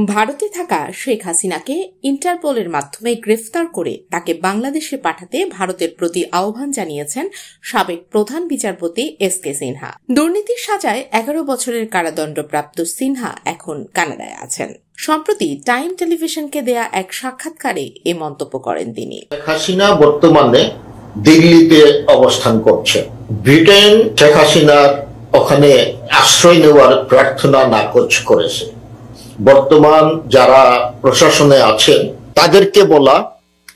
ভারতে থাকা শেখ হাসিনাকে ইন্টারপোলের মাধ্যমে গ্রেফতার করে তাকে বাংলাদেশে পাঠাতে ভারতের প্রতি আহ্বান জানিয়েছেন সাবেক প্রধান বিচারপতি এস.কে. সিনহা। দুর্নীতির সাজায় 11 বছরের কারাদণ্ডপ্রাপ্ত সিনহা এখন কানাডায় আছেন। সম্প্রতি টাইম টেলিভিশনকে দেয়া এক সাক্ষাৎকারে এ মন্তব্য করেন তিনি। শেখ হাসিনা বর্তমানে দিল্লিতে অবস্থান করছে। ব্রিটেন শেখ হাসিনার ওখানে আশ্রয় নেওয়ার প্রার্থনা নাকচ করেছে। বর্তমান যারা প্রশাসনে আছেন তাদেরকে বলা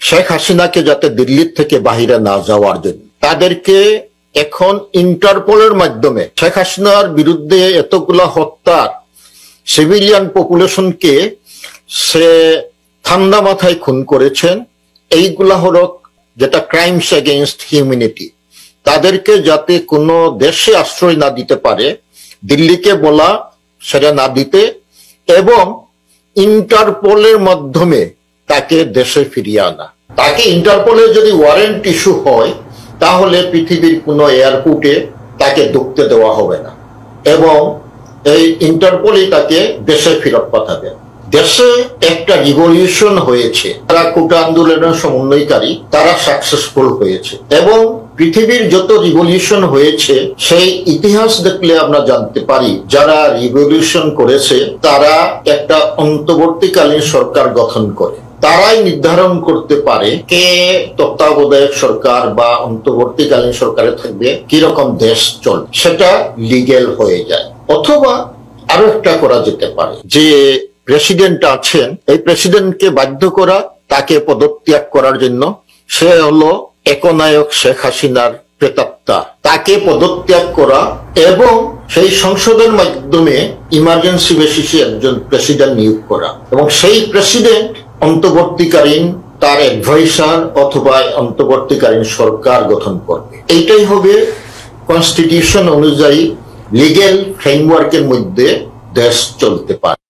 শেখ হাসিনাকে যাতে দিল্লি থেকে বাহিরে না যাওয়ার জন্য। তাদেরকে এখন ইন্টারপোলের মাধ্যমে শেখ হাসিনার বিরুদ্ধে এতগুলা হত্যার সিভিলিয়ান পপুলেশনকে সে ঠান্ডা মাথায় খুন করেছেন, এইগুলা হলো যেটা ক্রাইমস এগেইনস্ট হিউম্যানিটি। তাদেরকে যাতে কোনো দেশে আশ্রয় না দিতে পারে, দিল্লিকে বলা সেটা না দিতে এবং ইন্টারপোলের মাধ্যমে তাকে দেশে ফিরিয়ে আনা। তাকে ইন্টারপোলে যদি ওয়ারেন্ট ইস্যু হয় তাহলে পৃথিবীর কোনো এয়ারপোর্টে তাকে ঢুকতে দেওয়া হবে না এবং এই ইন্টারপোলই তাকে দেশে ফেরত পাঠাবে। দেশে একটা রিভলিউশন হয়েছে, তারা কোটা আন্দোলনের সমন্বয়কারী, তারা সাকসেসফুল হয়েছে এবং পৃথিবীর যত রিভলিউশন হয়েছে সেই ইতিহাস দেখলে আমরা জানতে পারি যারা রিভলিউশন করেছে তারা একটা অন্তর্বর্তীকালীন সরকার গঠন করে। তারাই নির্ধারণ করতে পারে কে তত্ত্বাবধায়ক সরকার বা অন্তর্বর্তীকালীন সরকারে থাকবে, কিরকম দেশ চলবে, সেটা লিগ্যাল হয়ে যায়। অথবা আরো একটা করা যেতে পারে যে প্রেসিডেন্ট আছেন, এই প্রেসিডেন্টকে বাধ্য করা তাকে পদত্যাগ করার জন্য। সে হলো একনায়ক শেখ হাসিনার প্রেতাত্মা, তাকে পদত্যাগ করা এবং সেই সংসদের মাধ্যমে ইমার্জেন্সি বেসিসে একজন প্রেসিডেন্ট নিয়োগ করা এবং সেই প্রেসিডেন্ট অন্তর্বর্তীকালীন তার অ্যাডভাইসার অথবা অন্তর্বর্তীকালীন সরকার গঠন করবে। এইটাই হবে কনস্টিটিউশন অনুযায়ী লিগ্যাল ফ্রেমওয়ার্কের মধ্যে দেশ চলতে পারে।